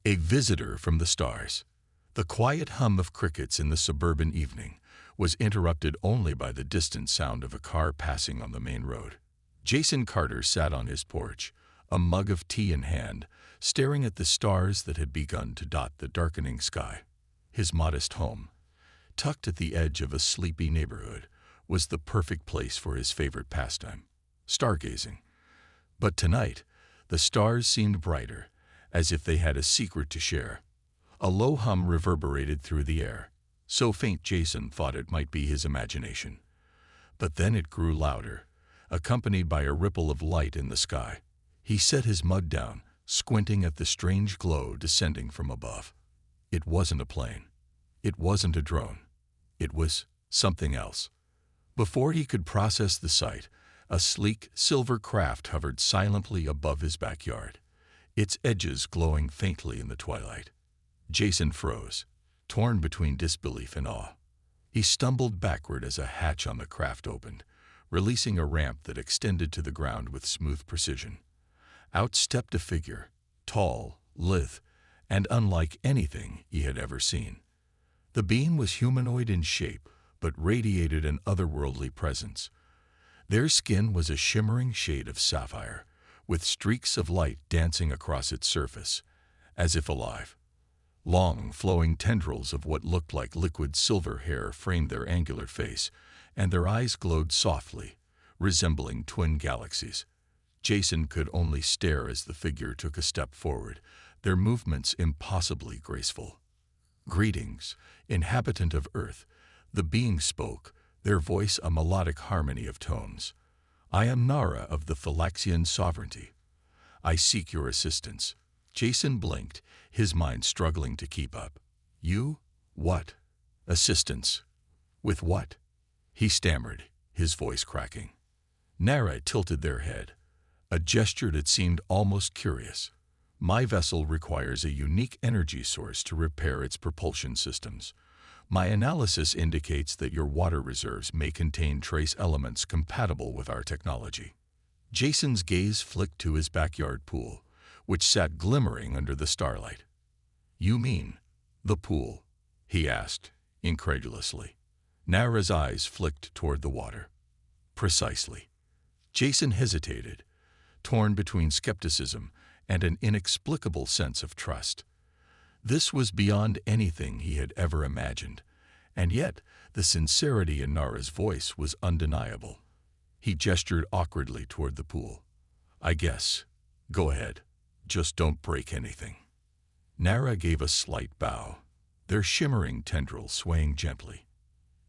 A visitor from the stars. The quiet hum of crickets in the suburban evening was interrupted only by the distant sound of a car passing on the main road. Jason Carter sat on his porch, a mug of tea in hand, staring at the stars that had begun to dot the darkening sky. His modest home, tucked at the edge of a sleepy neighborhood, was the perfect place for his favorite pastime, stargazing. But tonight, the stars seemed brighter, as if they had a secret to share. A low hum reverberated through the air, so faint Jason thought it might be his imagination. But then it grew louder, accompanied by a ripple of light in the sky. He set his mug down, squinting at the strange glow descending from above. It wasn't a plane. It wasn't a drone. It was something else. Before he could process the sight, a sleek silver craft hovered silently above his backyard, its edges glowing faintly in the twilight. Jason froze, torn between disbelief and awe. He stumbled backward as a hatch on the craft opened, releasing a ramp that extended to the ground with smooth precision. Out stepped a figure, tall, lithe, and unlike anything he had ever seen. The being was humanoid in shape, but radiated an otherworldly presence. Their skin was a shimmering shade of sapphire, with streaks of light dancing across its surface, as if alive. Long, flowing tendrils of what looked like liquid silver hair framed their angular face, and their eyes glowed softly, resembling twin galaxies. Jason could only stare as the figure took a step forward, their movements impossibly graceful. "Greetings, inhabitant of Earth," the being spoke, their voice a melodic harmony of tones. "I am Naara of the Thalaxian sovereignty. I seek your assistance." Jason blinked, his mind struggling to keep up. "You? What? Assistance? With what?" he stammered, his voice cracking. Naara tilted their head, a gesture that seemed almost curious. "My vessel requires a unique energy source to repair its propulsion systems. My analysis indicates that your water reserves may contain trace elements compatible with our technology." Jason's gaze flicked to his backyard pool, which sat glimmering under the starlight. "You mean the pool?" he asked, incredulously. Naara's eyes flicked toward the water. "Precisely." Jason hesitated, torn between skepticism and an inexplicable sense of trust. This was beyond anything he had ever imagined, and yet the sincerity in Naara's voice was undeniable. He gestured awkwardly toward the pool. "I guess. Go ahead. Just don't break anything." Naara gave a slight bow, their shimmering tendrils swaying gently.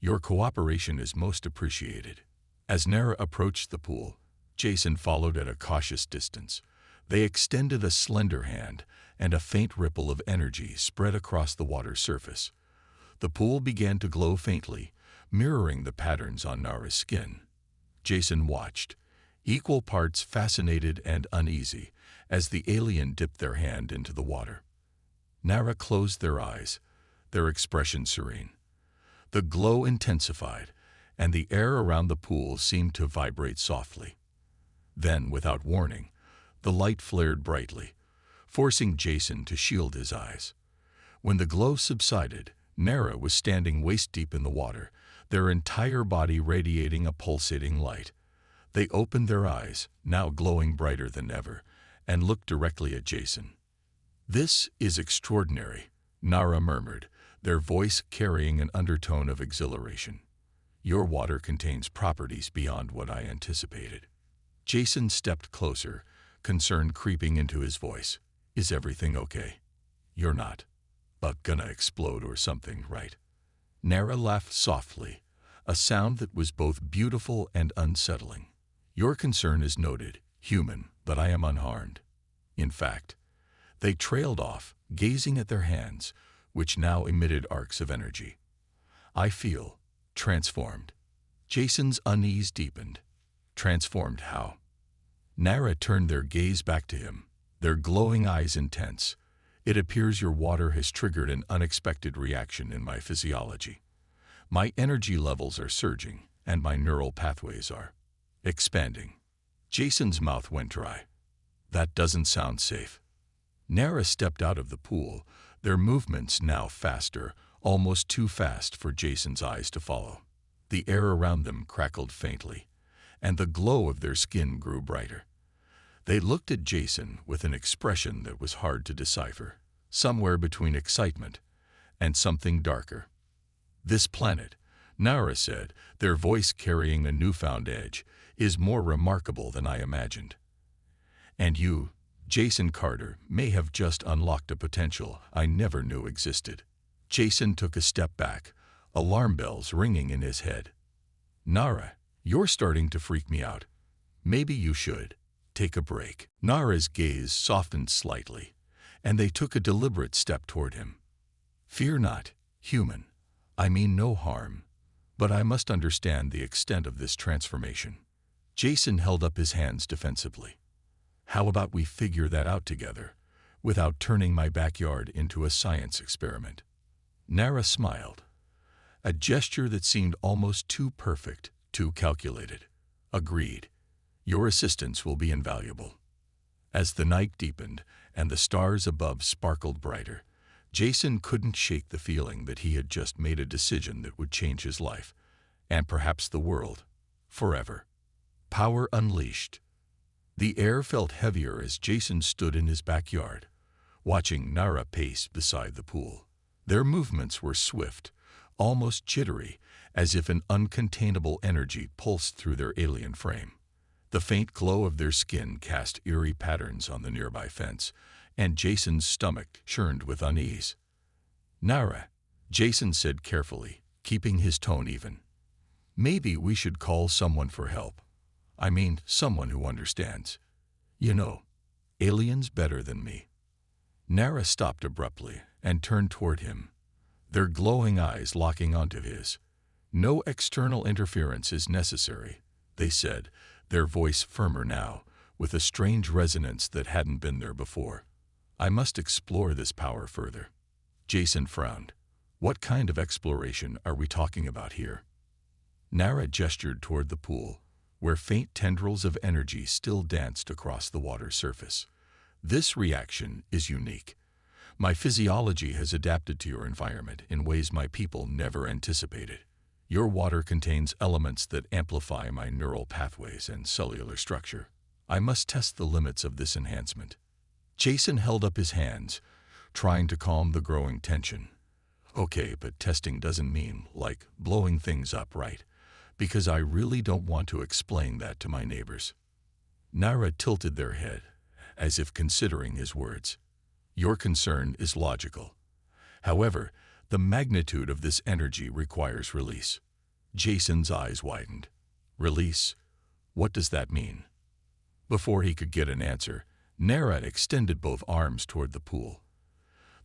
"Your cooperation is most appreciated." As Naara approached the pool, Jason followed at a cautious distance. They extended a slender hand, and a faint ripple of energy spread across the water's surface. The pool began to glow faintly, mirroring the patterns on Naara's skin. Jason watched, equal parts fascinated and uneasy, as the alien dipped their hand into the water. Naara closed their eyes, their expression serene. The glow intensified, and the air around the pool seemed to vibrate softly. Then, without warning, the light flared brightly, forcing Jason to shield his eyes. When the glow subsided, Naara was standing waist-deep in the water, their entire body radiating a pulsating light. They opened their eyes, now glowing brighter than ever, and looked directly at Jason. "This is extraordinary," Naara murmured, their voice carrying an undertone of exhilaration. "Your water contains properties beyond what I anticipated." Jason stepped closer, concern creeping into his voice. "Is everything okay? You're not gonna explode or something, right?" Naara laughed softly, a sound that was both beautiful and unsettling. "Your concern is noted, human, but I am unharmed. In fact," they trailed off, gazing at their hands, which now emitted arcs of energy. "I feel transformed." Jason's unease deepened. "Transformed how?" Naara turned their gaze back to him, their glowing eyes intense. "It appears your water has triggered an unexpected reaction in my physiology. My energy levels are surging, and my neural pathways are expanding." Jason's mouth went dry. "That doesn't sound safe." Naara stepped out of the pool, their movements now faster, almost too fast for Jason's eyes to follow. The air around them crackled faintly, and the glow of their skin grew brighter. They looked at Jason with an expression that was hard to decipher, somewhere between excitement and something darker. "This planet," Naara said, their voice carrying a newfound edge, "is more remarkable than I imagined. And you, Jason Carter, may have just unlocked a potential I never knew existed." Jason took a step back, alarm bells ringing in his head. "Naara, you're starting to freak me out. Maybe you should take a break." Naara's gaze softened slightly, and they took a deliberate step toward him. "Fear not, human. I mean no harm, but I must understand the extent of this transformation." Jason held up his hands defensively. "How about we figure that out together, without turning my backyard into a science experiment?" Naara smiled, a gesture that seemed almost too perfect, too calculated. "Agreed. Your assistance will be invaluable." As the night deepened and the stars above sparkled brighter, Jason couldn't shake the feeling that he had just made a decision that would change his life, and perhaps the world, forever. Power unleashed. The air felt heavier as Jason stood in his backyard, watching Naara pace beside the pool. Their movements were swift, almost jittery, as if an uncontainable energy pulsed through their alien frame. The faint glow of their skin cast eerie patterns on the nearby fence, and Jason's stomach churned with unease. "Naara," Jason said carefully, keeping his tone even. "Maybe we should call someone for help. I mean, someone who understands. You know, aliens better than me." Naara stopped abruptly and turned toward him, their glowing eyes locking onto his. "No external interference is necessary," they said, their voice firmer now, with a strange resonance that hadn't been there before. "I must explore this power further." Jason frowned. "What kind of exploration are we talking about here?" Naara gestured toward the pool, where faint tendrils of energy still danced across the water's surface. "This reaction is unique. My physiology has adapted to your environment in ways my people never anticipated. Your water contains elements that amplify my neural pathways and cellular structure. I must test the limits of this enhancement." Jason held up his hands, trying to calm the growing tension. "Okay, but testing doesn't mean, like, blowing things up, right? Because I really don't want to explain that to my neighbors." Naara tilted their head, as if considering his words. "Your concern is logical. However, the magnitude of this energy requires release." Jason's eyes widened. "Release? What does that mean?" Before he could get an answer, Naara extended both arms toward the pool.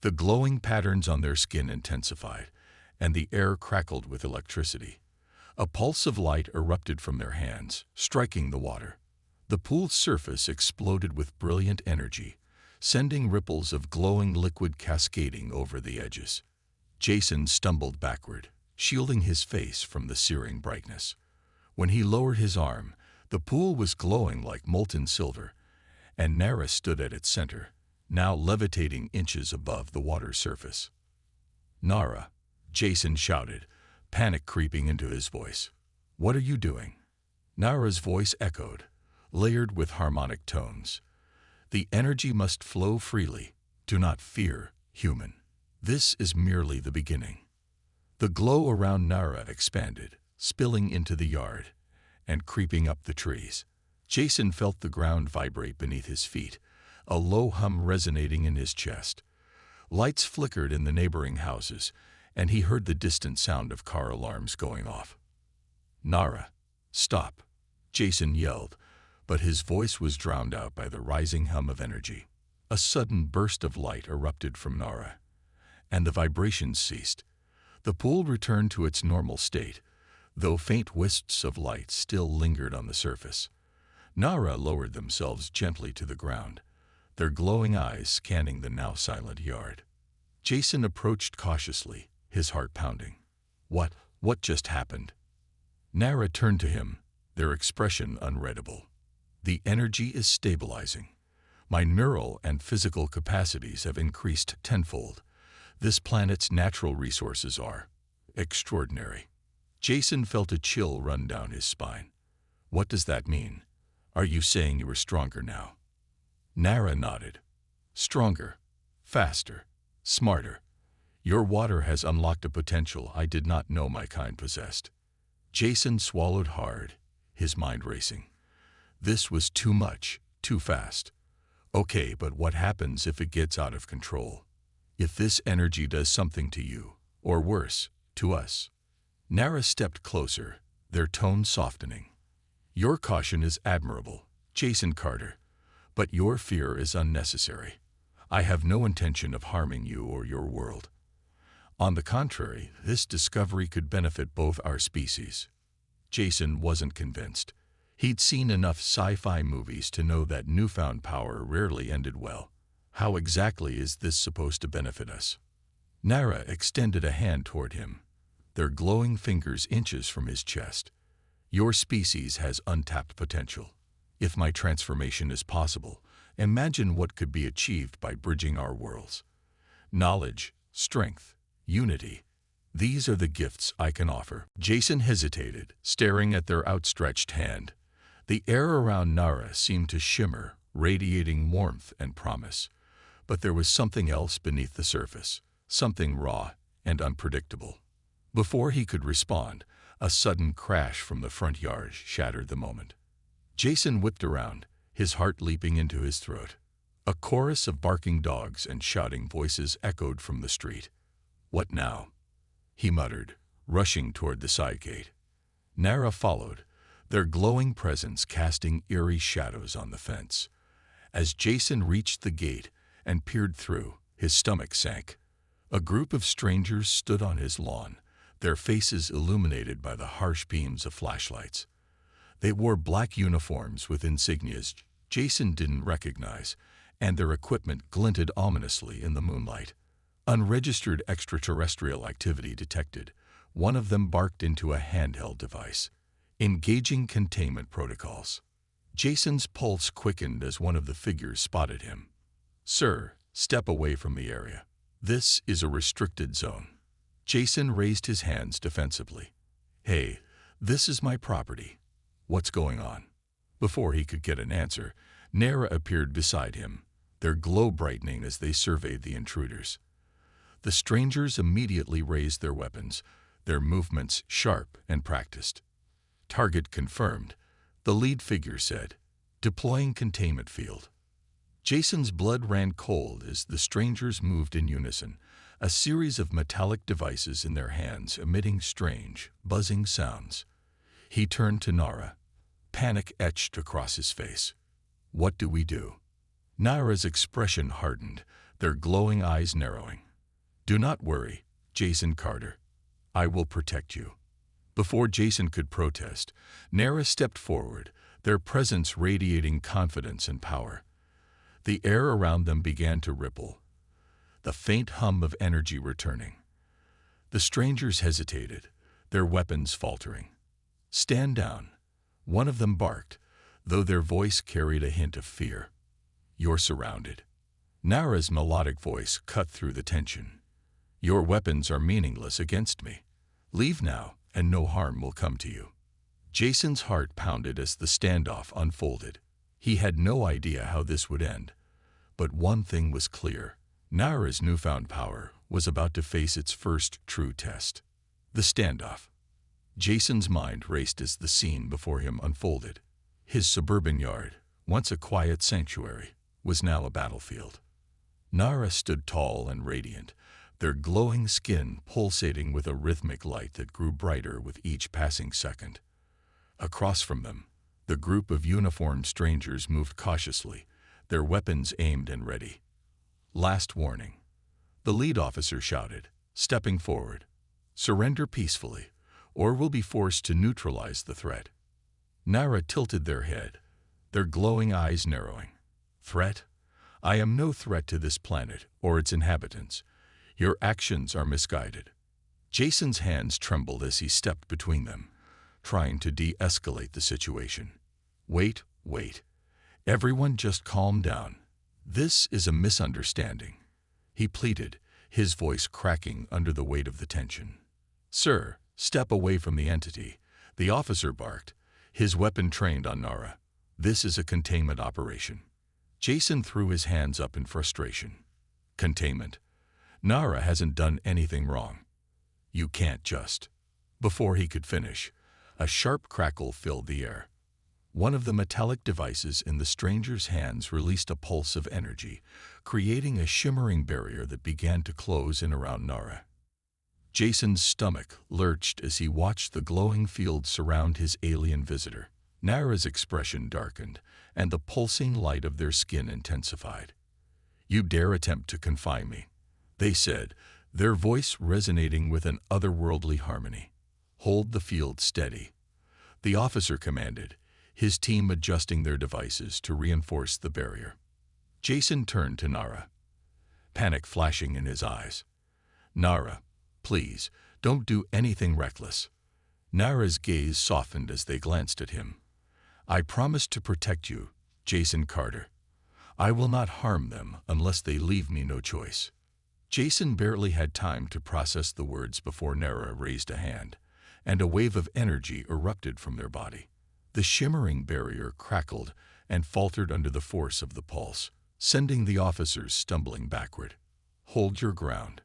The glowing patterns on their skin intensified, and the air crackled with electricity. A pulse of light erupted from their hands, striking the water. The pool's surface exploded with brilliant energy, sending ripples of glowing liquid cascading over the edges. Jason stumbled backward, shielding his face from the searing brightness. When he lowered his arm, the pool was glowing like molten silver, and Naara stood at its center, now levitating inches above the water's surface. "Naara," Jason shouted, panic creeping into his voice. "What are you doing?" Naara's voice echoed, layered with harmonic tones. "The energy must flow freely. Do not fear, human. This is merely the beginning." The glow around Naara expanded, spilling into the yard and creeping up the trees. Jason felt the ground vibrate beneath his feet, a low hum resonating in his chest. Lights flickered in the neighboring houses, and he heard the distant sound of car alarms going off. "Naara, stop," Jason yelled, but his voice was drowned out by the rising hum of energy. A sudden burst of light erupted from Naara, and the vibrations ceased. The pool returned to its normal state, though faint wisps of light still lingered on the surface. Naara lowered themselves gently to the ground, their glowing eyes scanning the now silent yard. Jason approached cautiously, his heart pounding. What just happened?" Naara turned to him, their expression unreadable. "The energy is stabilizing. My neural and physical capacities have increased tenfold. This planet's natural resources are extraordinary. Jason felt a chill run down his spine. What does that mean? Are you saying you are stronger now? Naara nodded. Stronger, faster, smarter. Your water has unlocked a potential I did not know my kind possessed. Jason swallowed hard, his mind racing. This was too much, too fast. Okay, but what happens if it gets out of control? If this energy does something to you, or worse, to us? Naara stepped closer, their tone softening. Your caution is admirable, Jason Carter, but your fear is unnecessary. I have no intention of harming you or your world. On the contrary, this discovery could benefit both our species. Jason wasn't convinced. He'd seen enough sci-fi movies to know that newfound power rarely ended well. How exactly is this supposed to benefit us? Naara extended a hand toward him, their glowing fingers inches from his chest. Your species has untapped potential. If my transformation is possible, imagine what could be achieved by bridging our worlds. Knowledge, strength, unity. These are the gifts I can offer. Jason hesitated, staring at their outstretched hand. The air around Naara seemed to shimmer, radiating warmth and promise. But there was something else beneath the surface, something raw and unpredictable. Before he could respond, a sudden crash from the front yard shattered the moment. Jason whipped around, his heart leaping into his throat. A chorus of barking dogs and shouting voices echoed from the street. What now? He muttered, rushing toward the side gate. Naara followed, their glowing presence casting eerie shadows on the fence. As Jason reached the gate and peered through, his stomach sank. A group of strangers stood on his lawn, their faces illuminated by the harsh beams of flashlights. They wore black uniforms with insignias Jason didn't recognize, and their equipment glinted ominously in the moonlight. Unregistered extraterrestrial activity detected. One of them barked into a handheld device, engaging containment protocols. Jason's pulse quickened as one of the figures spotted him. Sir, step away from the area. This is a restricted zone. Jason raised his hands defensively. Hey, this is my property. What's going on? Before he could get an answer, Naara appeared beside him, their glow brightening as they surveyed the intruders. The strangers immediately raised their weapons, their movements sharp and practiced. Target confirmed, the lead figure said, deploying containment field. Jason's blood ran cold as the strangers moved in unison, a series of metallic devices in their hands emitting strange, buzzing sounds. He turned to Naara, panic etched across his face. What do we do? Naara's expression hardened, their glowing eyes narrowing. Do not worry, Jason Carter. I will protect you. Before Jason could protest, Naara stepped forward, their presence radiating confidence and power. The air around them began to ripple, the faint hum of energy returning. The strangers hesitated, their weapons faltering. Stand down. One of them barked, though their voice carried a hint of fear. You're surrounded. Naara's melodic voice cut through the tension. Your weapons are meaningless against me. Leave now, and no harm will come to you. Jason's heart pounded as the standoff unfolded. He had no idea how this would end. But one thing was clear. Naara's newfound power was about to face its first true test. The standoff. Jason's mind raced as the scene before him unfolded. His suburban yard, once a quiet sanctuary, was now a battlefield. Naara stood tall and radiant, their glowing skin pulsating with a rhythmic light that grew brighter with each passing second. Across from them, the group of uniformed strangers moved cautiously, their weapons aimed and ready. Last warning. The lead officer shouted, stepping forward. Surrender peacefully, or we'll be forced to neutralize the threat. Naara tilted their head, their glowing eyes narrowing. Threat? I am no threat to this planet or its inhabitants. Your actions are misguided. Jason's hands trembled as he stepped between them, trying to de-escalate the situation. Wait. Everyone just calm down. "This is a misunderstanding," he pleaded, his voice cracking under the weight of the tension. "Sir, step away from the entity," the officer barked, his weapon trained on Naara. "This is a containment operation." Jason threw his hands up in frustration. "Containment? Naara hasn't done anything wrong. You can't just..." Before he could finish, a sharp crackle filled the air. One of the metallic devices in the stranger's hands released a pulse of energy, creating a shimmering barrier that began to close in around Naara. Jason's stomach lurched as he watched the glowing field surround his alien visitor. Naara's expression darkened, and the pulsing light of their skin intensified. "You dare attempt to confine me," they said, their voice resonating with an otherworldly harmony. "Hold the field steady," the officer commanded, his team adjusting their devices to reinforce the barrier. Jason turned to Naara, panic flashing in his eyes. "Naara, please, don't do anything reckless." Naara's gaze softened as they glanced at him. "I promise to protect you, Jason Carter. I will not harm them unless they leave me no choice." Jason barely had time to process the words before Naara raised a hand, and a wave of energy erupted from their body. The shimmering barrier crackled and faltered under the force of the pulse, sending the officers stumbling backward. "Hold your ground,"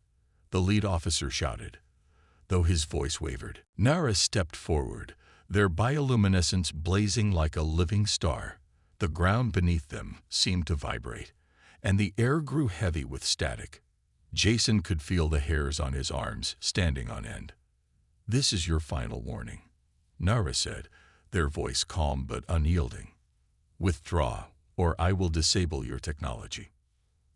the lead officer shouted, though his voice wavered. Naara stepped forward, their bioluminescence blazing like a living star. The ground beneath them seemed to vibrate, and the air grew heavy with static. Jason could feel the hairs on his arms standing on end. "This is your final warning," Naara said, their voice calm but unyielding. "Withdraw, or I will disable your technology."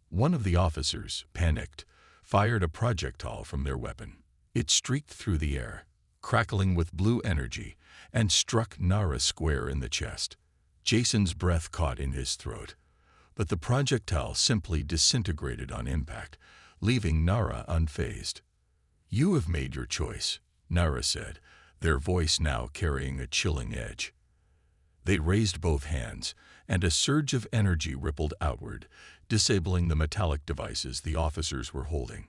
One of the officers, panicked, fired a projectile from their weapon. It streaked through the air, crackling with blue energy, and struck Naara square in the chest. Jason's breath caught in his throat, but the projectile simply disintegrated on impact, leaving Naara unfazed. "You have made your choice," Naara said, their voice now carrying a chilling edge. They raised both hands, and a surge of energy rippled outward, disabling the metallic devices the officers were holding.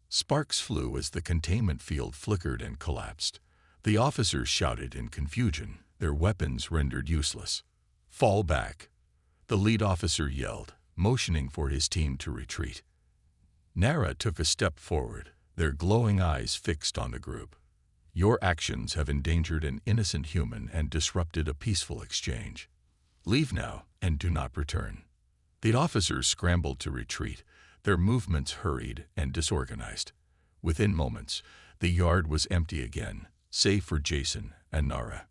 Sparks flew as the containment field flickered and collapsed. The officers shouted in confusion, their weapons rendered useless. "Fall back," the lead officer yelled, motioning for his team to retreat. Naara took a step forward, their glowing eyes fixed on the group. "Your actions have endangered an innocent human and disrupted a peaceful exchange. Leave now and do not return." The officers scrambled to retreat, their movements hurried and disorganized. Within moments, the yard was empty again, save for Jason and Naara.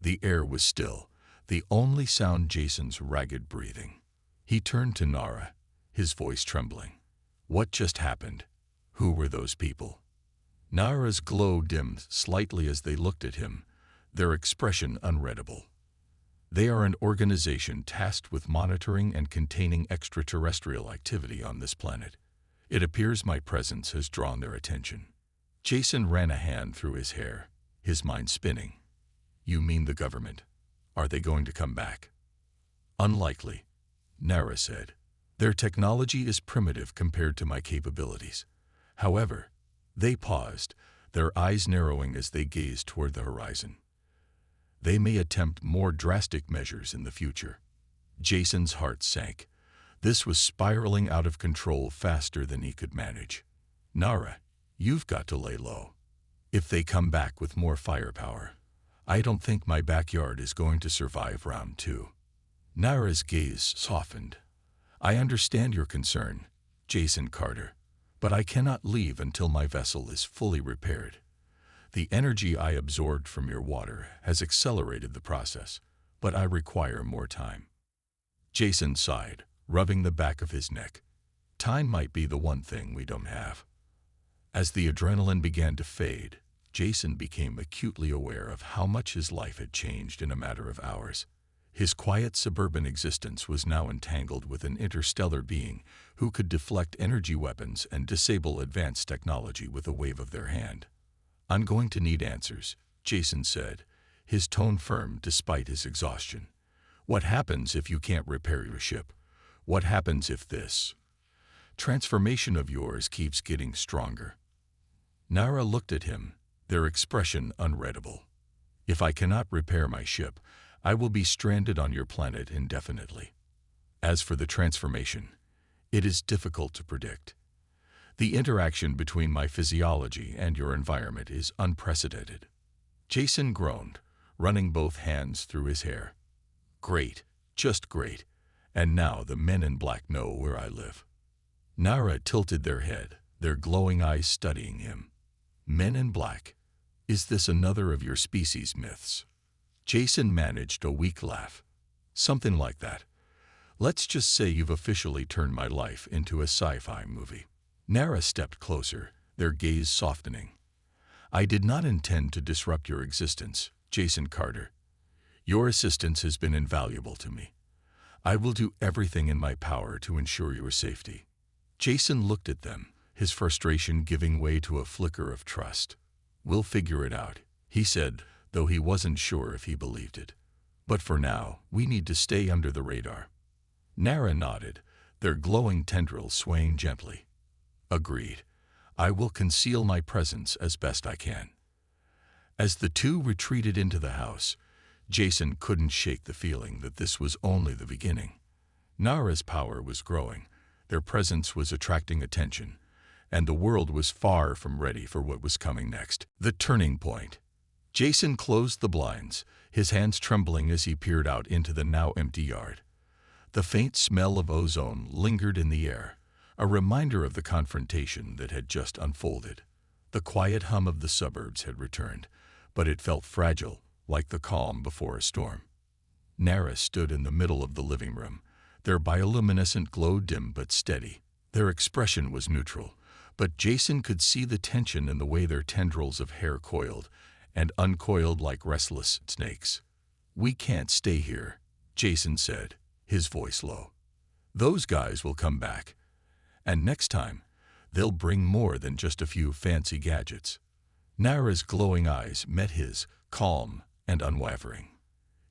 The air was still, the only sound Jason's ragged breathing. He turned to Naara, his voice trembling. "What just happened? Who were those people?" Naara's glow dimmed slightly as they looked at him, their expression unreadable. "They are an organization tasked with monitoring and containing extraterrestrial activity on this planet. It appears my presence has drawn their attention." Jason ran a hand through his hair, his mind spinning. "You mean the government? Are they going to come back?" "Unlikely," Naara said. "Their technology is primitive compared to my capabilities. However," they paused, their eyes narrowing as they gazed toward the horizon. "They may attempt more drastic measures in the future." Jason's heart sank. This was spiraling out of control faster than he could manage. "Naara, you've got to lay low. If they come back with more firepower, I don't think my backyard is going to survive round 2. Naara's gaze softened. "I understand your concern, Jason Carter, but I cannot leave until my vessel is fully repaired. The energy I absorbed from your water has accelerated the process, but I require more time." Jason sighed, rubbing the back of his neck. "Time might be the one thing we don't have." As the adrenaline began to fade, Jason became acutely aware of how much his life had changed in a matter of hours. His quiet suburban existence was now entangled with an interstellar being who could deflect energy weapons and disable advanced technology with a wave of their hand. "I'm going to need answers," Jason said, his tone firm despite his exhaustion. "What happens if you can't repair your ship? What happens if this transformation of yours keeps getting stronger? Naara looked at him, their expression unreadable. If I cannot repair my ship, I will be stranded on your planet indefinitely. As for the transformation, it is difficult to predict. The interaction between my physiology and your environment is unprecedented. Jason groaned, running both hands through his hair. Great, just great. And now the men in black know where I live. Naara tilted their head, their glowing eyes studying him. Men in black? Is this another of your species myths? Jason managed a weak laugh. Something like that. Let's just say you've officially turned my life into a sci-fi movie. Naara stepped closer, their gaze softening. I did not intend to disrupt your existence, Jason Carter. Your assistance has been invaluable to me. I will do everything in my power to ensure your safety. Jason looked at them, his frustration giving way to a flicker of trust. We'll figure it out, he said, though he wasn't sure if he believed it. But for now, we need to stay under the radar. Naara nodded, their glowing tendrils swaying gently. Agreed. I will conceal my presence as best I can. As the two retreated into the house, Jason couldn't shake the feeling that this was only the beginning. Naara's power was growing, their presence was attracting attention, and the world was far from ready for what was coming next. The turning point. Jason closed the blinds, his hands trembling as he peered out into the now empty yard. The faint smell of ozone lingered in the air, a reminder of the confrontation that had just unfolded. The quiet hum of the suburbs had returned, but it felt fragile, like the calm before a storm. Naara stood in the middle of the living room, their bioluminescent glow dim but steady. Their expression was neutral, but Jason could see the tension in the way their tendrils of hair coiled and uncoiled like restless snakes. We can't stay here, Jason said, his voice low. Those guys will come back. And next time, they'll bring more than just a few fancy gadgets. Naara's glowing eyes met his, calm and unwavering.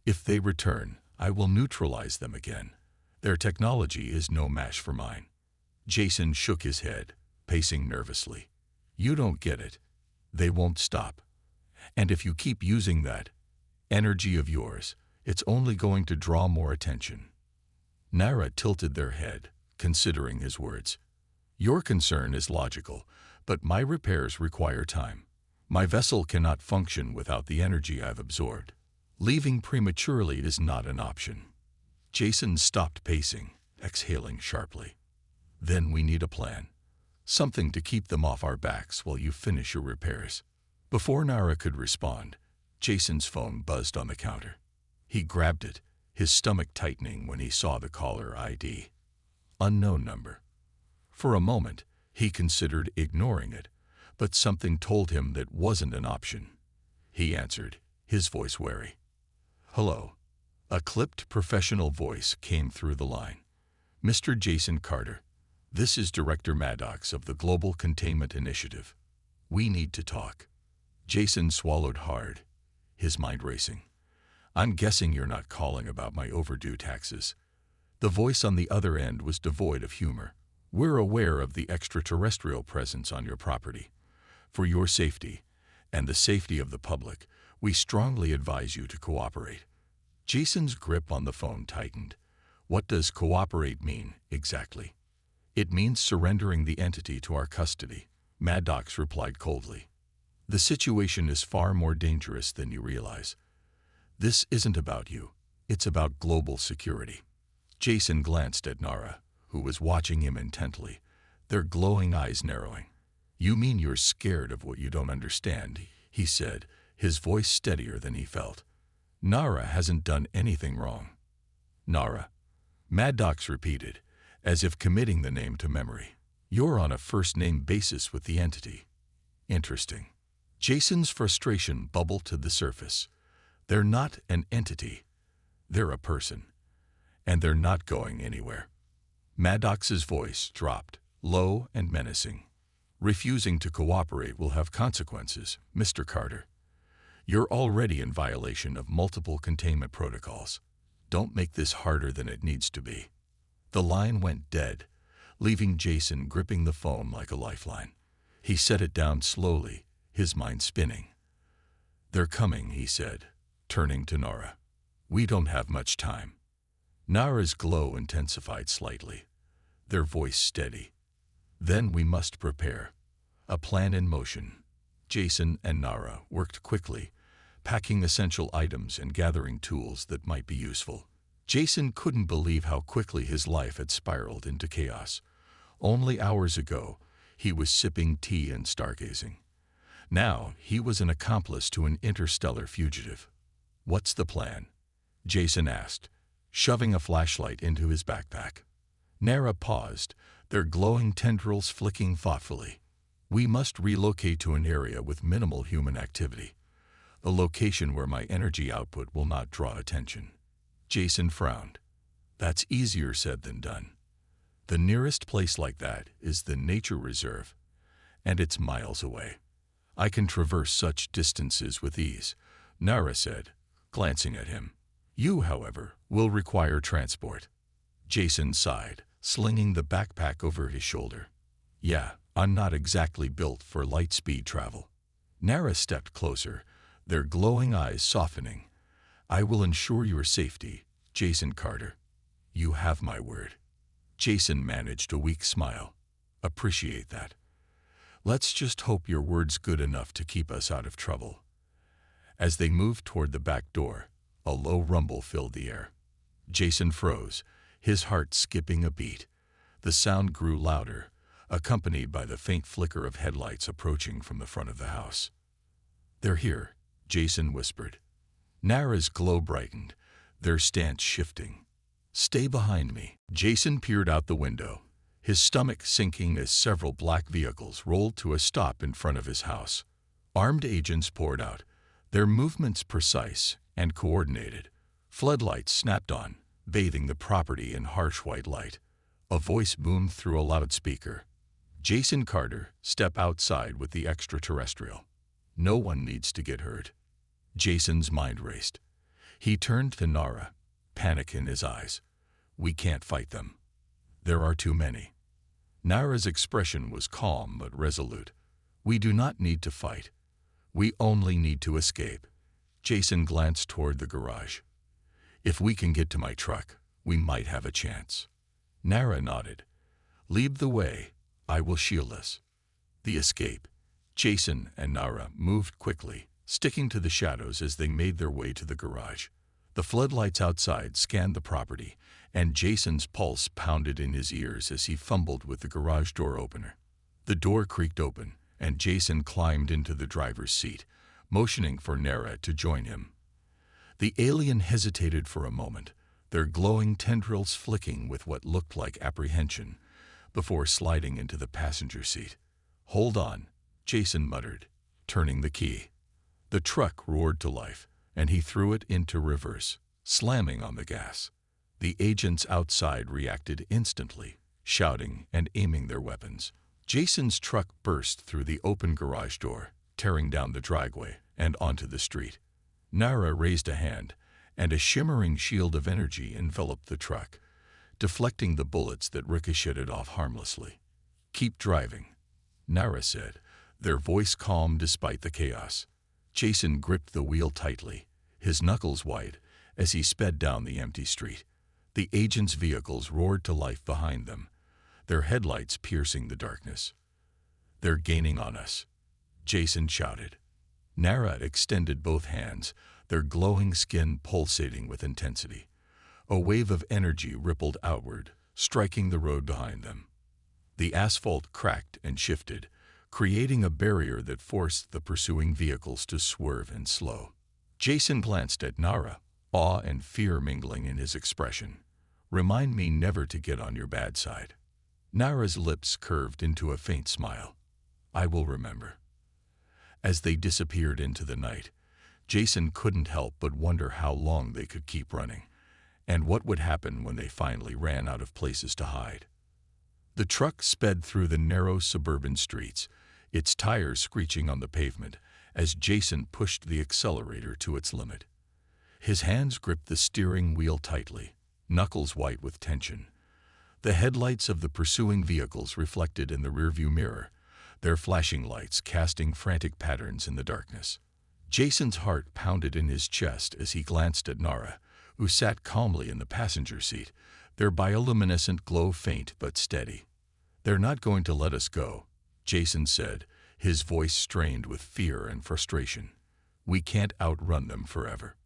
If they return, I will neutralize them again. Their technology is no match for mine. Jason shook his head, pacing nervously. You don't get it. They won't stop. And if you keep using that energy of yours, it's only going to draw more attention. Naara tilted their head, considering his words. Your concern is logical, but my repairs require time. My vessel cannot function without the energy I've absorbed. Leaving prematurely is not an option. Jason stopped pacing, exhaling sharply. Then we need a plan. Something to keep them off our backs while you finish your repairs. Before Naara could respond, Jason's phone buzzed on the counter. He grabbed it, his stomach tightening when he saw the caller ID. Unknown number. For a moment, he considered ignoring it, but something told him that wasn't an option. He answered, his voice wary. Hello. A clipped professional voice came through the line. Mr. Jason Carter, this is Director Maddox of the Global Containment Initiative. We need to talk. Jason swallowed hard, his mind racing. I'm guessing you're not calling about my overdue taxes. The voice on the other end was devoid of humor. We're aware of the extraterrestrial presence on your property. For your safety, and the safety of the public, we strongly advise you to cooperate. Jason's grip on the phone tightened. What does cooperate mean, exactly? It means surrendering the entity to our custody, Maddox replied coldly. The situation is far more dangerous than you realize. This isn't about you. It's about global security. Jason glanced at Naara, who was watching him intently, their glowing eyes narrowing. You mean you're scared of what you don't understand, he said, his voice steadier than he felt. Naara hasn't done anything wrong. Naara, Maddox repeated, as if committing the name to memory. You're on a first-name basis with the entity. Interesting. Jason's frustration bubbled to the surface. They're not an entity. They're a person. And they're not going anywhere. Maddox's voice dropped, low and menacing. Refusing to cooperate will have consequences, Mr. Carter. You're already in violation of multiple containment protocols. Don't make this harder than it needs to be. The line went dead, leaving Jason gripping the phone like a lifeline. He set it down slowly, his mind spinning. "They're coming," he said, turning to Naara. "We don't have much time." Naara's glow intensified slightly, their voice steady. "Then we must prepare." A plan in motion. Jason and Naara worked quickly, packing essential items and gathering tools that might be useful. Jason couldn't believe how quickly his life had spiraled into chaos. Only hours ago, he was sipping tea and stargazing. Now, he was an accomplice to an interstellar fugitive. "What's the plan?" Jason asked, shoving a flashlight into his backpack. Naara paused, their glowing tendrils flicking thoughtfully. "We must relocate to an area with minimal human activity, a location where my energy output will not draw attention." Jason frowned. "That's easier said than done. The nearest place like that is the nature reserve, and it's miles away. I can traverse such distances with ease," Naara said, glancing at him. "You, however, will require transport." Jason sighed, slinging the backpack over his shoulder. "Yeah, I'm not exactly built for light-speed travel." Naara stepped closer, their glowing eyes softening. "I will ensure your safety, Jason Carter. You have my word." Jason managed a weak smile. "Appreciate that. Let's just hope your word's good enough to keep us out of trouble." As they moved toward the back door, a low rumble filled the air. Jason froze, his heart skipping a beat. The sound grew louder, accompanied by the faint flicker of headlights approaching from the front of the house. "They're here," Jason whispered. Naara's glow brightened, their stance shifting. "Stay behind me." Jason peered out the window, his stomach sinking as several black vehicles rolled to a stop in front of his house. Armed agents poured out, their movements precise and coordinated. Floodlights snapped on, bathing the property in harsh white light. A voice boomed through a loudspeaker. "Jason Carter, step outside with the extraterrestrial. No one needs to get hurt." Jason's mind raced. He turned to Naara, panic in his eyes. "We can't fight them. There are too many." Naara's expression was calm but resolute. "We do not need to fight. We only need to escape." Jason glanced toward the garage. "If we can get to my truck, we might have a chance." Naara nodded. "Lead the way. I will shield us." The escape. Jason and Naara moved quickly, sticking to the shadows as they made their way to the garage. The floodlights outside scanned the property, and Jason's pulse pounded in his ears as he fumbled with the garage door opener. The door creaked open, and Jason climbed into the driver's seat, motioning for Naara to join him. The alien hesitated for a moment, their glowing tendrils flicking with what looked like apprehension, before sliding into the passenger seat. "Hold on," Jason muttered, turning the key. The truck roared to life, and he threw it into reverse, slamming on the gas. The agents outside reacted instantly, shouting and aiming their weapons. Jason's truck burst through the open garage door, tearing down the driveway and onto the street. Naara raised a hand, and a shimmering shield of energy enveloped the truck, deflecting the bullets that ricocheted off harmlessly. "Keep driving," Naara said, their voice calm despite the chaos. Jason gripped the wheel tightly, his knuckles white, as he sped down the empty street. The agents' vehicles roared to life behind them, their headlights piercing the darkness. "They're gaining on us," Jason shouted. Naara extended both hands, their glowing skin pulsating with intensity. A wave of energy rippled outward, striking the road behind them. The asphalt cracked and shifted, creating a barrier that forced the pursuing vehicles to swerve and slow. Jason glanced at Naara, awe and fear mingling in his expression. "Remind me never to get on your bad side." Naara's lips curved into a faint smile. "I will remember." As they disappeared into the night, Jason couldn't help but wonder how long they could keep running, and what would happen when they finally ran out of places to hide. The truck sped through the narrow suburban streets, its tires screeching on the pavement as Jason pushed the accelerator to its limit. His hands gripped the steering wheel tightly, knuckles white with tension. The headlights of the pursuing vehicles reflected in the rearview mirror, their flashing lights casting frantic patterns in the darkness. Jason's heart pounded in his chest as he glanced at Naara, who sat calmly in the passenger seat, their bioluminescent glow faint but steady. "They're not going to let us go," Jason said, his voice strained with fear and frustration. "We can't outrun them forever."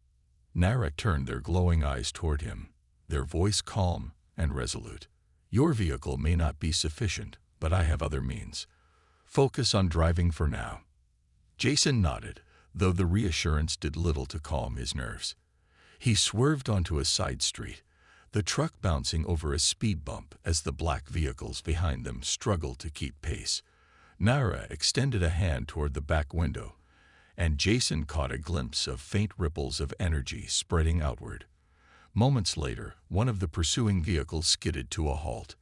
Naara turned their glowing eyes toward him, their voice calm and resolute. "Your vehicle may not be sufficient, but I have other means. Focus on driving for now." Jason nodded, though the reassurance did little to calm his nerves. He swerved onto a side street, the truck bouncing over a speed bump as the black vehicles behind them struggled to keep pace. Naara extended a hand toward the back window, and Jason caught a glimpse of faint ripples of energy spreading outward. Moments later, one of the pursuing vehicles skidded to a halt,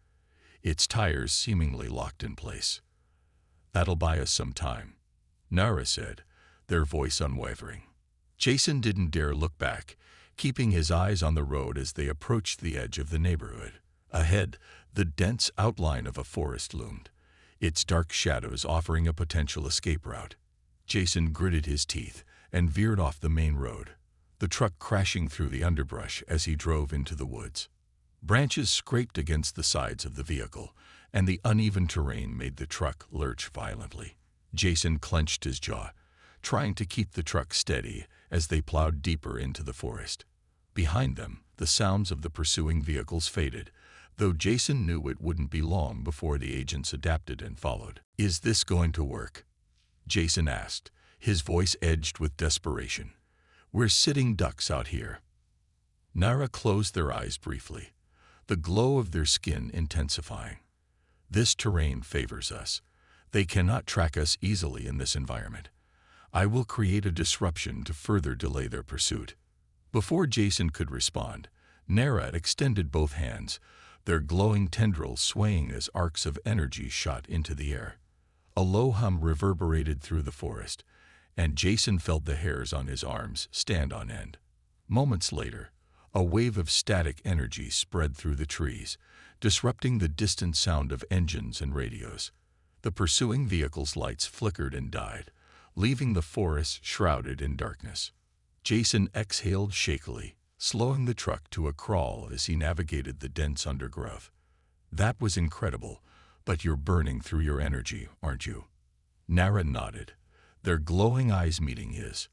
its tires seemingly locked in place. "That'll buy us some time," Naara said, their voice unwavering. Jason didn't dare look back, keeping his eyes on the road as they approached the edge of the neighborhood. Ahead, the dense outline of a forest loomed, its dark shadows offering a potential escape route. Jason gritted his teeth and veered off the main road, the truck crashing through the underbrush as he drove into the woods. Branches scraped against the sides of the vehicle, and the uneven terrain made the truck lurch violently. Jason clenched his jaw, trying to keep the truck steady as they plowed deeper into the forest. Behind them, the sounds of the pursuing vehicles faded, though Jason knew it wouldn't be long before the agents adapted and followed. "Is this going to work?" Jason asked, his voice edged with desperation. "We're sitting ducks out here." Naara closed their eyes briefly, the glow of their skin intensifying. "This terrain favors us. They cannot track us easily in this environment. I will create a disruption to further delay their pursuit." Before Jason could respond, Naara extended both hands, their glowing tendrils swaying as arcs of energy shot into the air. A low hum reverberated through the forest, and Jason felt the hairs on his arms stand on end. Moments later, a wave of static energy spread through the trees, disrupting the distant sound of engines and radios. The pursuing vehicle's lights flickered and died, leaving the forest shrouded in darkness. Jason exhaled shakily, slowing the truck to a crawl as he navigated the dense undergrowth. "That was incredible, but you're burning through your energy, aren't you?" Naara nodded, their glowing eyes meeting his.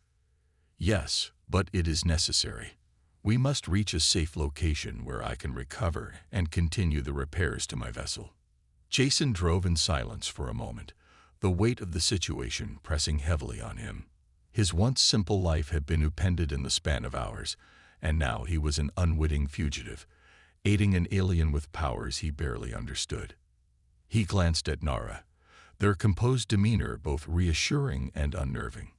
"Yes, but it is necessary. We must reach a safe location where I can recover and continue the repairs to my vessel." Jason drove in silence for a moment, the weight of the situation pressing heavily on him. His once simple life had been upended in the span of hours, and now he was an unwitting fugitive, aiding an alien with powers he barely understood. He glanced at Naara, their composed demeanor both reassuring and unnerving.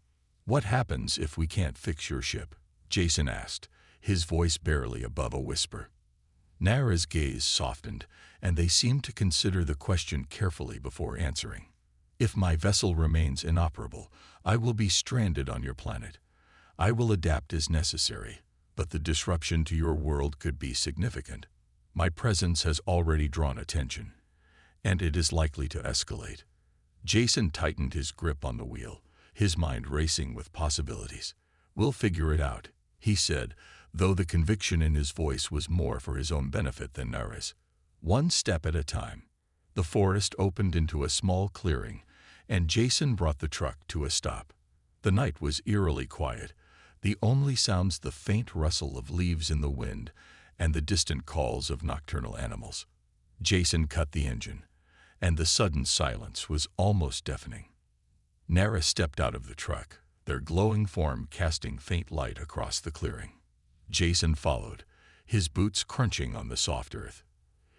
"What happens if we can't fix your ship?" Jason asked, his voice barely above a whisper. Naara's gaze softened, and they seemed to consider the question carefully before answering. "If my vessel remains inoperable, I will be stranded on your planet. I will adapt as necessary, but the disruption to your world could be significant. My presence has already drawn attention, and it is likely to escalate." Jason tightened his grip on the wheel, his mind racing with possibilities. "We'll figure it out," he said, though the conviction in his voice was more for his own benefit than Naara's. One step at a time, the forest opened into a small clearing, and Jason brought the truck to a stop. The night was eerily quiet, the only sounds the faint rustle of leaves in the wind and the distant calls of nocturnal animals. Jason cut the engine, and the sudden silence was almost deafening. Naara stepped out of the truck, their glowing form casting faint light across the clearing. Jason followed, his boots crunching on the soft earth.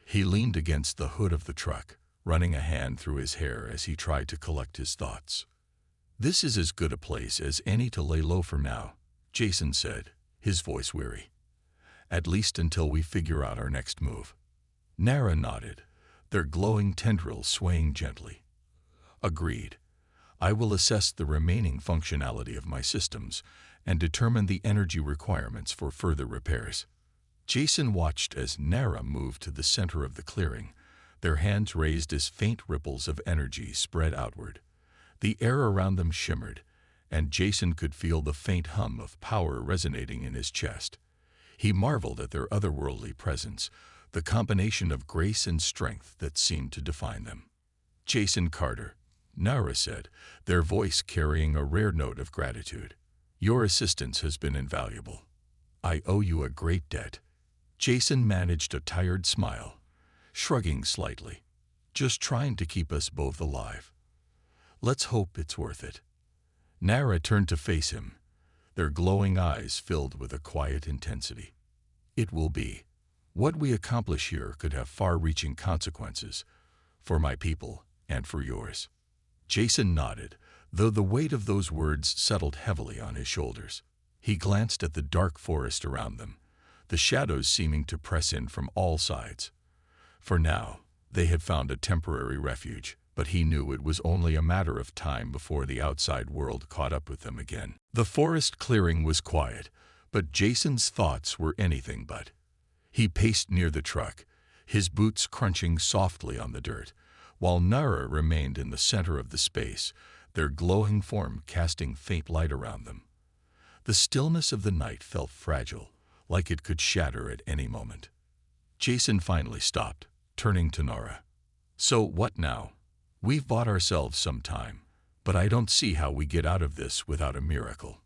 He leaned against the hood of the truck, running a hand through his hair as he tried to collect his thoughts. "This is as good a place as any to lay low for now," Jason said, his voice weary. "At least until we figure out our next move." Naara nodded, their glowing tendrils swaying gently. "Agreed. I will assess the remaining functionality of my systems and determine the energy requirements for further repairs." Jason watched as Naara moved to the center of the clearing, their hands raised as faint ripples of energy spread outward. The air around them shimmered, and Jason could feel the faint hum of power resonating in his chest. He marveled at their otherworldly presence, the combination of grace and strength that seemed to define them. "Jason Carter," Naara said, their voice carrying a rare note of gratitude. "Your assistance has been invaluable. I owe you a great debt." Jason managed a tired smile, shrugging slightly. "Just trying to keep us both alive. Let's hope it's worth it." Naara turned to face him, their glowing eyes filled with a quiet intensity. "It will be. What we accomplish here could have far-reaching consequences, for my people and for yours." Jason nodded, though the weight of those words settled heavily on his shoulders. He glanced at the dark forest around them, the shadows seeming to press in from all sides. For now, they had found a temporary refuge, but he knew it was only a matter of time before the outside world caught up with them again. The forest clearing was quiet, but Jason's thoughts were anything but. He paced near the truck, his boots crunching softly on the dirt, while Naara remained in the center of the space, their glowing form casting faint light around them. The stillness of the night felt fragile, like it could shatter at any moment. Jason finally stopped, turning to Naara. "So what now? We've bought ourselves some time, but I don't see how we get out of this without a miracle."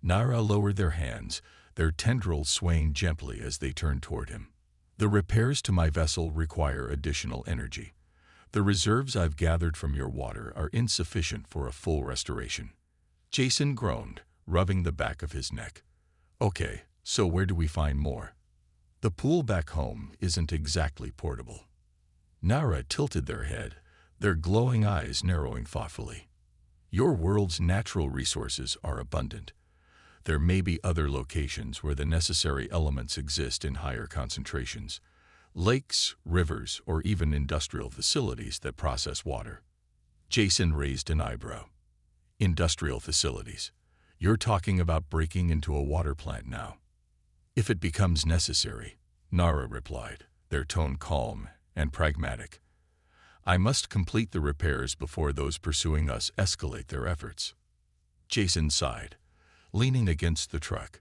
Naara lowered their hands, their tendrils swaying gently as they turned toward him. "The repairs to my vessel require additional energy. The reserves I've gathered from your water are insufficient for a full restoration." Jason groaned, rubbing the back of his neck. "Okay, so where do we find more?" "The pool back home isn't exactly portable." Naara tilted their head, their glowing eyes narrowing thoughtfully. "Your world's natural resources are abundant. There may be other locations where the necessary elements exist in higher concentrations. Lakes, rivers, or even industrial facilities that process water." Jason raised an eyebrow. "Industrial facilities? You're talking about breaking into a water plant now?" "If it becomes necessary," Naara replied, their tone calm and pragmatic. "I must complete the repairs before those pursuing us escalate their efforts." Jason sighed, leaning against the truck.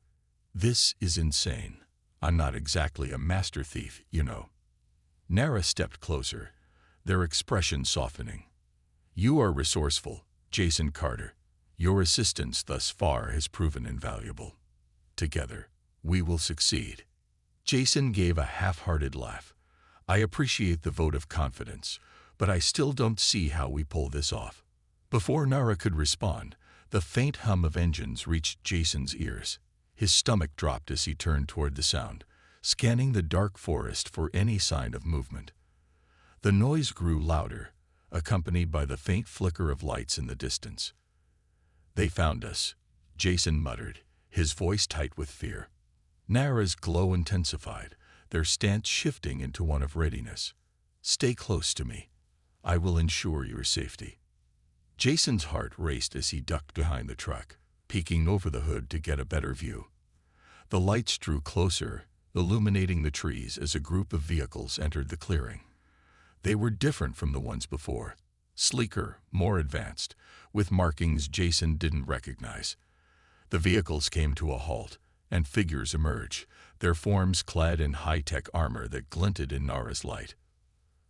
"This is insane. I'm not exactly a master thief, you know." Naara stepped closer, their expression softening. "You are resourceful, Jason Carter. Your assistance thus far has proven invaluable. Together, we will succeed." Jason gave a half-hearted laugh. "I appreciate the vote of confidence, but I still don't see how we pull this off." Before Naara could respond, the faint hum of engines reached Jason's ears. His stomach dropped as he turned toward the sound, scanning the dark forest for any sign of movement. The noise grew louder, accompanied by the faint flicker of lights in the distance. "They found us," Jason muttered, his voice tight with fear. Naara's glow intensified, their stance shifting into one of readiness. "Stay close to me. I will ensure your safety." Jason's heart raced as he ducked behind the truck, peeking over the hood to get a better view. The lights drew closer, illuminating the trees as a group of vehicles entered the clearing. They were different from the ones before, sleeker, more advanced, with markings Jason didn't recognize. The vehicles came to a halt, and figures emerged, their forms clad in high-tech armor that glinted in Naara's light.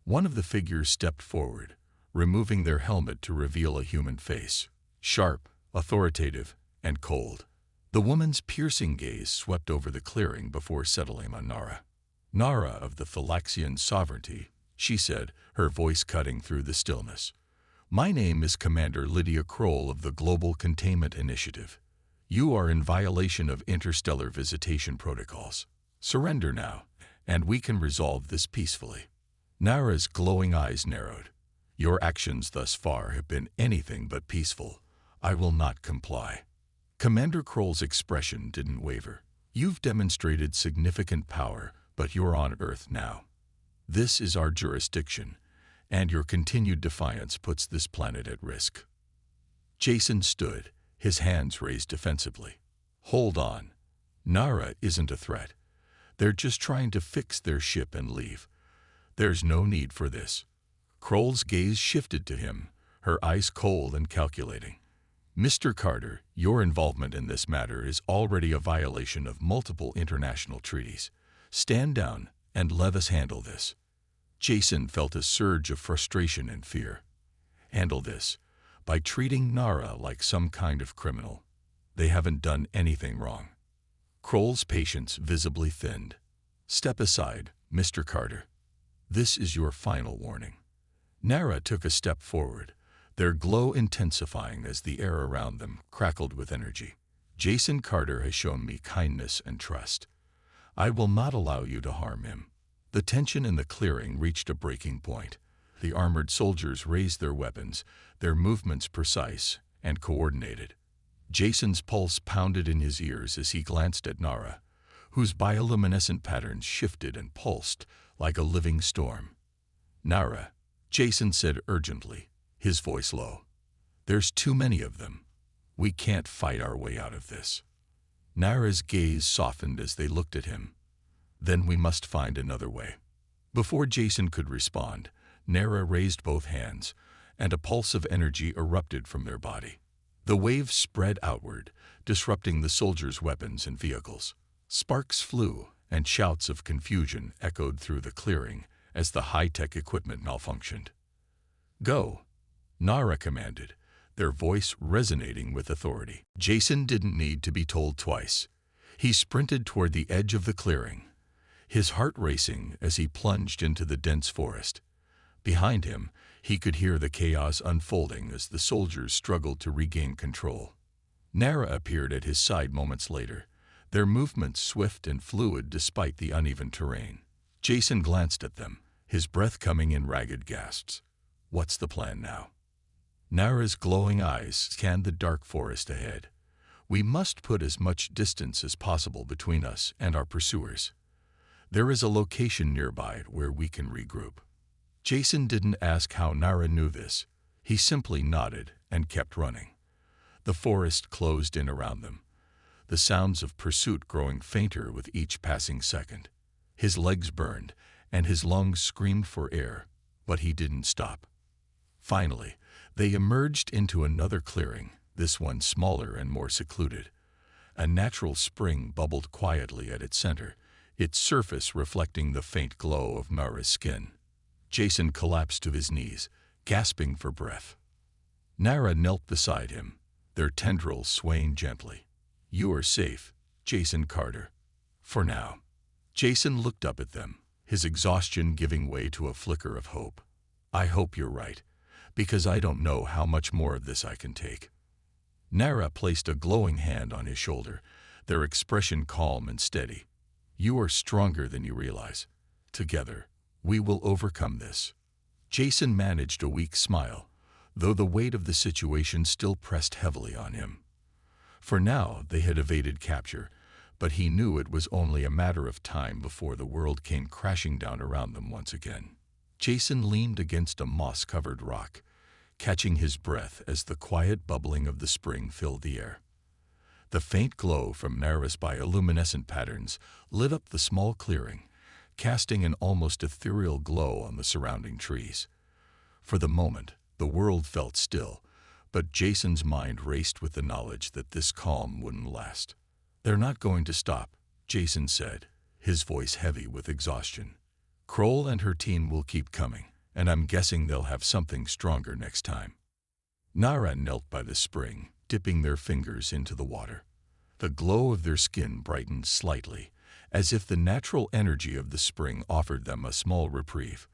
One of the figures stepped forward, removing their helmet to reveal a human face, sharp, authoritative, and cold. The woman's piercing gaze swept over the clearing before settling on Naara. "Naara of the Thalaxian sovereignty," she said, her voice cutting through the stillness. "My name is Commander Lydia Kroll of the Global Containment Initiative. You are in violation of interstellar visitation protocols. Surrender now, and we can resolve this peacefully." Naara's glowing eyes narrowed. "Your actions thus far have been anything but peaceful. I will not comply." Commander Kroll's expression didn't waver. "You've demonstrated significant power, but you're on Earth now. This is our jurisdiction, and your continued defiance puts this planet at risk." Jason stood, his hands raised defensively. "Hold on. Naara isn't a threat. They're just trying to fix their ship and leave. There's no need for this. Kroll's gaze shifted to him, her eyes cold and calculating. Mr. Carter, your involvement in this matter is already a violation of multiple international treaties. Stand down and let us handle this. Jason felt a surge of frustration and fear. Handle this? By treating Naara like some kind of criminal. They haven't done anything wrong. Kroll's patience visibly thinned. Step aside, Mr. Carter. This is your final warning. Naara took a step forward, their glow intensifying as the air around them crackled with energy. Jason Carter has shown me kindness and trust. I will not allow you to harm him. The tension in the clearing reached a breaking point. The armored soldiers raised their weapons, their movements precise and coordinated. Jason's pulse pounded in his ears as he glanced at Naara, whose bioluminescent patterns shifted and pulsed like a living storm. Naara, Jason said urgently, his voice low. There's too many of them. We can't fight our way out of this. Naara's gaze softened as they looked at him. Then we must find another way. Before Jason could respond, Naara raised both hands, and a pulse of energy erupted from their body. The wave spread outward, disrupting the soldiers' weapons and vehicles. Sparks flew, and shouts of confusion echoed through the clearing as the high-tech equipment malfunctioned. Go, Naara commanded, their voice resonating with authority. Jason didn't need to be told twice. He sprinted toward the edge of the clearing, his heart racing as he plunged into the dense forest. Behind him, he could hear the chaos unfolding as the soldiers struggled to regain control. Naara appeared at his side moments later, their movements swift and fluid despite the uneven terrain. Jason glanced at them, his breath coming in ragged gasps. What's the plan now? Naara's glowing eyes scanned the dark forest ahead. We must put as much distance as possible between us and our pursuers. There is a location nearby where we can regroup. Jason didn't ask how Naara knew this. He simply nodded and kept running. The forest closed in around them, the sounds of pursuit growing fainter with each passing second. His legs burned, and his lungs screamed for air, but he didn't stop. Finally, they emerged into another clearing, this one smaller and more secluded. A natural spring bubbled quietly at its center, its surface reflecting the faint glow of Naara's skin. Jason collapsed to his knees, gasping for breath. Naara knelt beside him, their tendrils swaying gently. You are safe, Jason Carter. For now. Jason looked up at them, his exhaustion giving way to a flicker of hope. I hope you're right, because I don't know how much more of this I can take. Naara placed a glowing hand on his shoulder, their expression calm and steady. You are stronger than you realize. Together, we will overcome this. Jason managed a weak smile, though the weight of the situation still pressed heavily on him. For now, they had evaded capture, but he knew it was only a matter of time before the world came crashing down around them once again. Jason leaned against a moss-covered rock, catching his breath as the quiet bubbling of the spring filled the air. The faint glow from Naara's bioluminescent patterns lit up the small clearing, casting an almost ethereal glow on the surrounding trees. For the moment, the world felt still, but Jason's mind raced with the knowledge that this calm wouldn't last. They're not going to stop, Jason said, his voice heavy with exhaustion. Kroll and her team will keep coming, and I'm guessing they'll have something stronger next time. Naara knelt by the spring, dipping their fingers into the water. The glow of their skin brightened slightly, as if the natural energy of the spring offered them a small reprieve.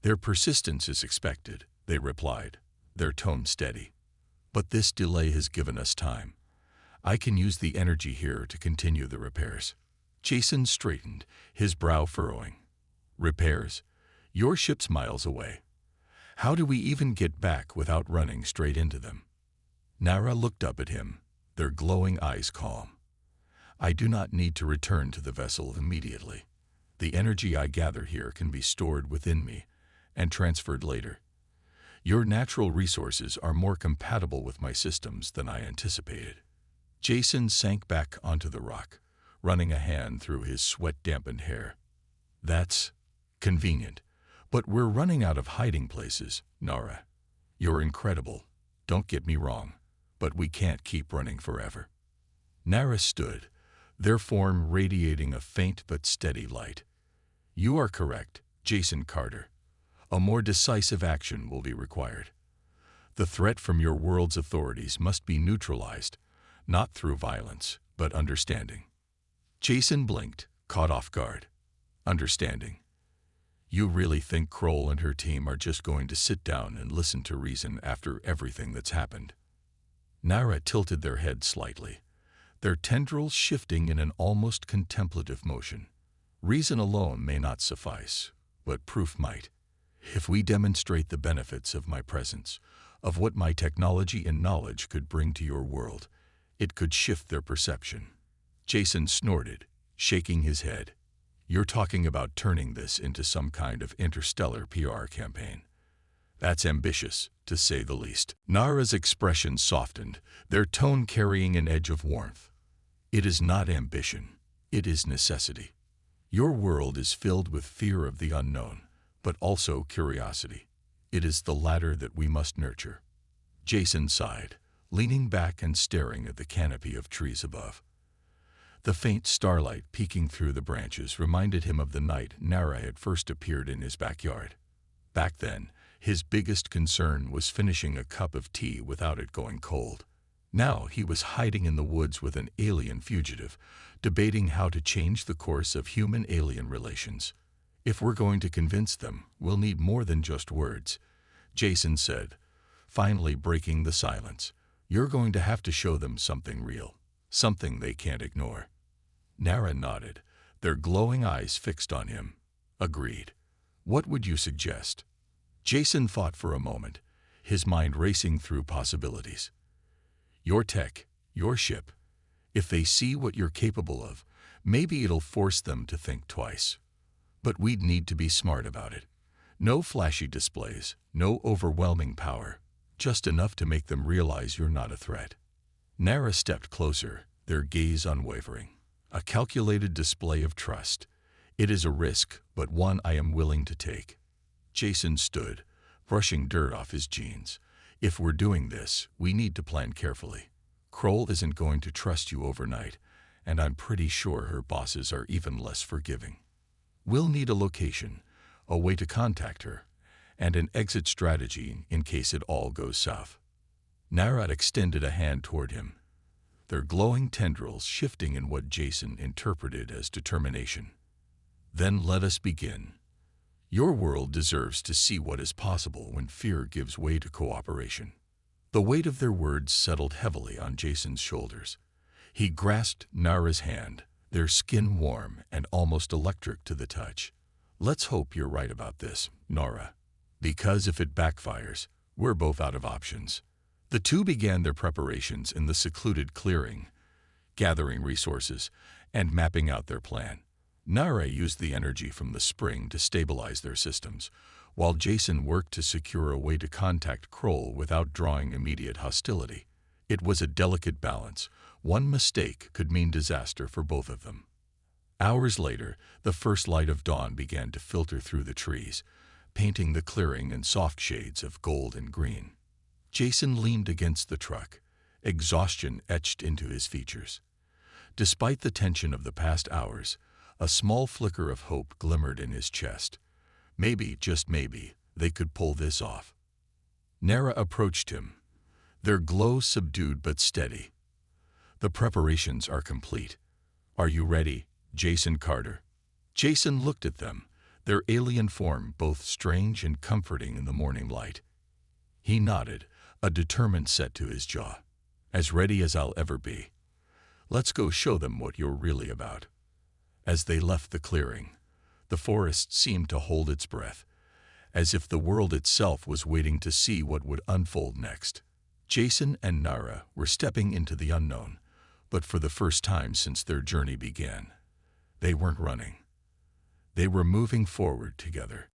Their persistence is expected, they replied, their tone steady. But this delay has given us time. I can use the energy here to continue the repairs. Jason straightened, his brow furrowing. Repairs? Your ship's miles away. How do we even get back without running straight into them? Naara looked up at him, their glowing eyes calm. I do not need to return to the vessel immediately. The energy I gather here can be stored within me and transferred later. Your natural resources are more compatible with my systems than I anticipated. Jason sank back onto the rock, running a hand through his sweat-dampened hair. "That's convenient. But we're running out of hiding places, Naara. You're incredible, don't get me wrong, but we can't keep running forever." Naara stood, their form radiating a faint but steady light. "You are correct, Jason Carter. A more decisive action will be required. The threat from your world's authorities must be neutralized, not through violence, but understanding." Jason blinked, caught off guard. "Understanding? You really think Kroll and her team are just going to sit down and listen to reason after everything that's happened?" Naara tilted their head slightly, their tendrils shifting in an almost contemplative motion. "Reason alone may not suffice, but proof might. If we demonstrate the benefits of my presence, of what my technology and knowledge could bring to your world, it could shift their perception." Jason snorted, shaking his head. "You're talking about turning this into some kind of interstellar PR campaign. That's ambitious, to say the least." Naara's expression softened, their tone carrying an edge of warmth. "It is not ambition, it is necessity. Your world is filled with fear of the unknown, but also curiosity. It is the latter that we must nurture." Jason sighed, leaning back and staring at the canopy of trees above. The faint starlight peeking through the branches reminded him of the night Naara had first appeared in his backyard. Back then, his biggest concern was finishing a cup of tea without it going cold. Now he was hiding in the woods with an alien fugitive, debating how to change the course of human-alien relations. "If we're going to convince them, we'll need more than just words," Jason said, finally breaking the silence. "You're going to have to show them something real, something they can't ignore." Naara nodded, their glowing eyes fixed on him. "Agreed. What would you suggest?" Jason thought for a moment, his mind racing through possibilities. "Your tech, your ship. If they see what you're capable of, maybe it'll force them to think twice. But we'd need to be smart about it. No flashy displays, no overwhelming power, just enough to make them realize you're not a threat." Naara stepped closer, their gaze unwavering. "A calculated display of trust. It is a risk, but one I am willing to take." Jason stood, brushing dirt off his jeans. "If we're doing this, we need to plan carefully. Kroll isn't going to trust you overnight, and I'm pretty sure her bosses are even less forgiving. We'll need a location, a way to contact her, and an exit strategy in case it all goes south." Naara extended a hand toward him, their glowing tendrils shifting in what Jason interpreted as determination. "Then let us begin. Your world deserves to see what is possible when fear gives way to cooperation." The weight of their words settled heavily on Jason's shoulders. He grasped Naara's hand, their skin warm and almost electric to the touch. "Let's hope you're right about this, Naara. Because if it backfires, we're both out of options." The two began their preparations in the secluded clearing, gathering resources and mapping out their plan. Naara used the energy from the spring to stabilize their systems, while Jason worked to secure a way to contact Kroll without drawing immediate hostility. It was a delicate balance. One mistake could mean disaster for both of them. Hours later, the first light of dawn began to filter through the trees, painting the clearing in soft shades of gold and green. Jason leaned against the truck, exhaustion etched into his features. Despite the tension of the past hours, a small flicker of hope glimmered in his chest. Maybe, just maybe, they could pull this off. Naara approached him, their glow subdued but steady. "The preparations are complete. Are you ready, Jason Carter?" Jason looked at them, their alien form both strange and comforting in the morning light. He nodded, a determined set to his jaw. "As ready as I'll ever be. Let's go show them what you're really about." As they left the clearing, the forest seemed to hold its breath, as if the world itself was waiting to see what would unfold next. Jason and Naara were stepping into the unknown, but for the first time since their journey began. They weren't running. They were moving forward together.